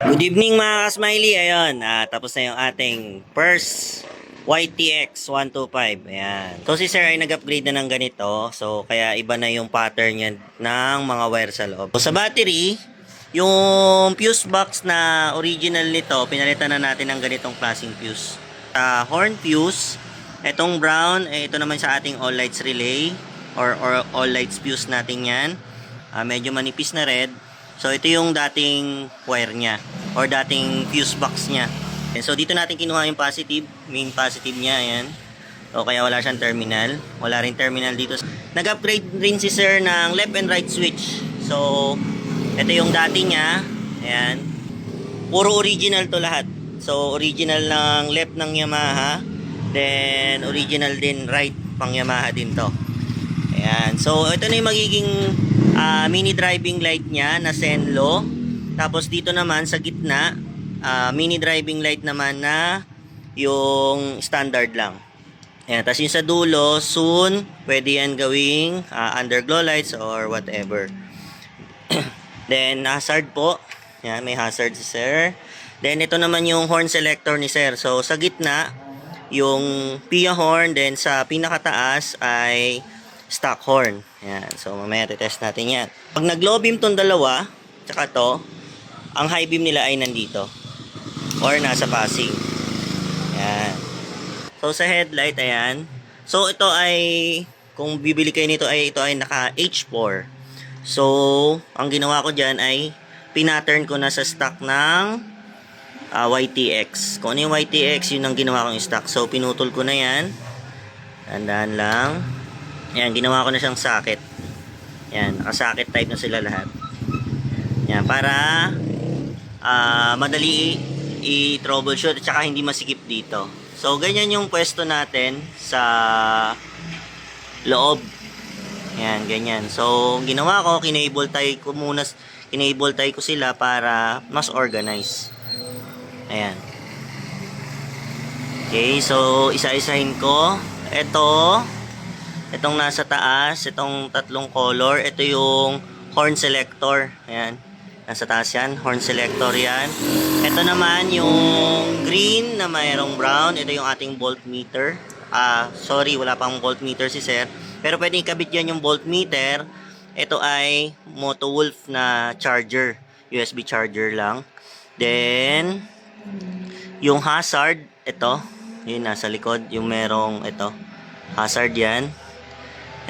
Good evening mga ka-smiley. Ayun, tapos na yung ating first YTX 125. Ayan. So si sir ay nag-upgrade na ng ganito. So kaya iba na yung pattern niya ng mga wire sa loob. So sa battery, yung fuse box na original nito, pinalitan na natin ng ganitong klaseng fuse. Horn fuse, itong brown, ito naman sa ating all lights relay or all lights fuse natin yan. Medyo manipis na red. So ito yung dating wire niya or dating fuse box niya. And so dito natin kinuha yung positive, main positive niya, ayan. So kaya wala siyang terminal, wala rin terminal dito. Nag-upgrade rin si sir ng left and right switch. So ito yung dati niya, ayan. Puro original to lahat. So original ng left ng Yamaha, then original din right pang Yamaha din to. Ayan. So ito na yung magiging mini driving light niya na Senlo. Tapos dito naman sa gitna, mini driving light naman na yung standard lang. Ayan. Tapos yung sa dulo, soon, pwede yan gawing underglow lights or whatever. Then hazard po. Ayan, may hazard si sir. Then ito naman yung horn selector ni sir. So sa gitna, yung PIA horn. Then sa pinakataas ay stock horn. Yan. So, mamaya test natin yan. Pag nag-low beam tong dalawa, tsaka to, ang high beam nila ay nandito. Or nasa passing. Yan. So, sa headlight, ayan. So, ito ay, kung bibili kayo nito, ito ay naka H4. So, ang ginawa ko dyan ay, pinattern ko na sa stock ng YTX. Kung ano yung YTX, yun ang ginawa kong stock. So, pinutol ko na yan. Tandaan lang. Ayan, ginawa ko na siyang socket. Ayan, naka-socket type na sila lahat. Ayan, para madali i-troubleshoot at saka hindi masikip dito. So, ganyan yung pwesto natin sa loob. Ayan, ganyan. So, ginawa ko, kinable tie ko muna, kinable tie ko sila para mas organize. Ayan. Okay, so isa-isahin ko. Itong nasa taas, itong tatlong color, ito yung horn selector. Ayan. Nasa taas yan, horn selector yan. Ito naman yung green na mayroong brown. Ito yung ating voltmeter. Sorry, wala pang voltmeter si sir. Pero pwedeng ikabit yan yung voltmeter. Ito ay Motowolf na charger. USB charger lang. Then, yung hazard, ito. Yun, nasa likod. Yung merong, ito. Hazard yan.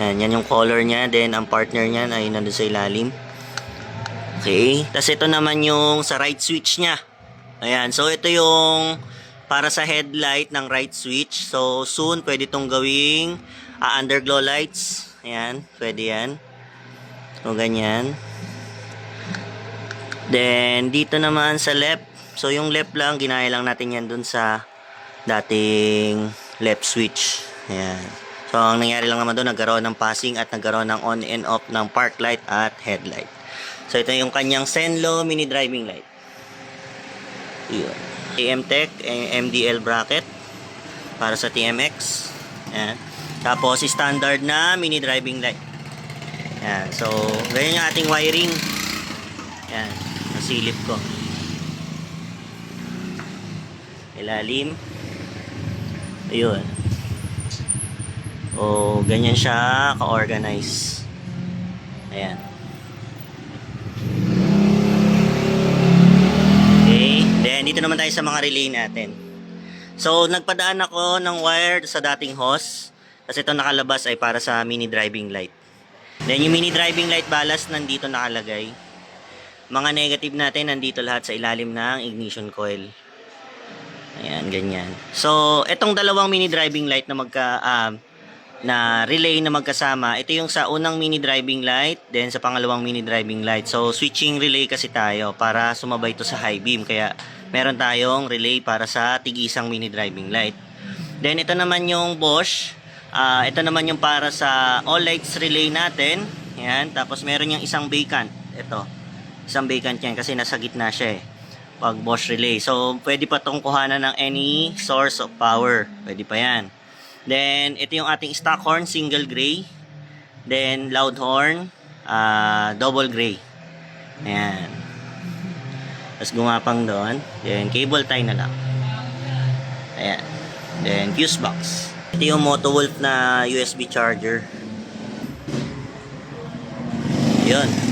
Yan yung color niya. Then, ang partner niya ay nandun sa ilalim. Okay. Tapos, ito naman yung sa right switch niya. Ayan. So, ito yung para sa headlight ng right switch. So, soon, pwede itong gawing underglow lights. Ayan. Pwede yan. So, ganyan. Then, dito naman sa left. So, yung left lang, ginaya lang natin yan dun sa dating left switch. Ayan. So, ang nangyari lang naman doon, nagkaroon ng passing at nagkaroon ng on and off ng park light at headlight. So, ito yung kanyang Senlo mini driving light. Yun. AMTech, MDL bracket para sa TMX. Ayan. Tapos, standard na mini driving light. Ayan. So, ganyan yung ating wiring. Ayan. Nasilip ko. Ilalim. Ayun. O, ganyan siya ka-organize. Ayan. Okay. Then, dito naman tayo sa mga relay natin. So, nagpadaan ako ng wire sa dating hose. Kasi ito nakalabas ay para sa mini driving light. Then, yung mini driving light ballast nandito nakalagay. Mga negative natin nandito lahat sa ilalim ng ignition coil. Ayan, ganyan. So, itong dalawang mini driving light na relay na magkasama, ito yung sa unang mini driving light, then sa pangalawang mini driving light. So, switching relay kasi tayo para sumabay to sa high beam. Kaya, meron tayong relay para sa tig-isang mini driving light. Then, ito naman yung Bosch. Ito naman yung para sa all lights relay natin. Ayan, tapos meron yung isang vacant. Ito, isang vacant yan kasi nasa gitna siya eh. Pag Bosch relay. So, pwede pa itong kuhanan ng any source of power. Pwede pa yan. Then, ito yung ating stock horn, single gray. Then, loud horn, double gray. Ayan. Tapos gumapang doon. Then, cable tie na lang. Ayan. Then, fuse box. Ito yung Motowolf na USB charger. Yun.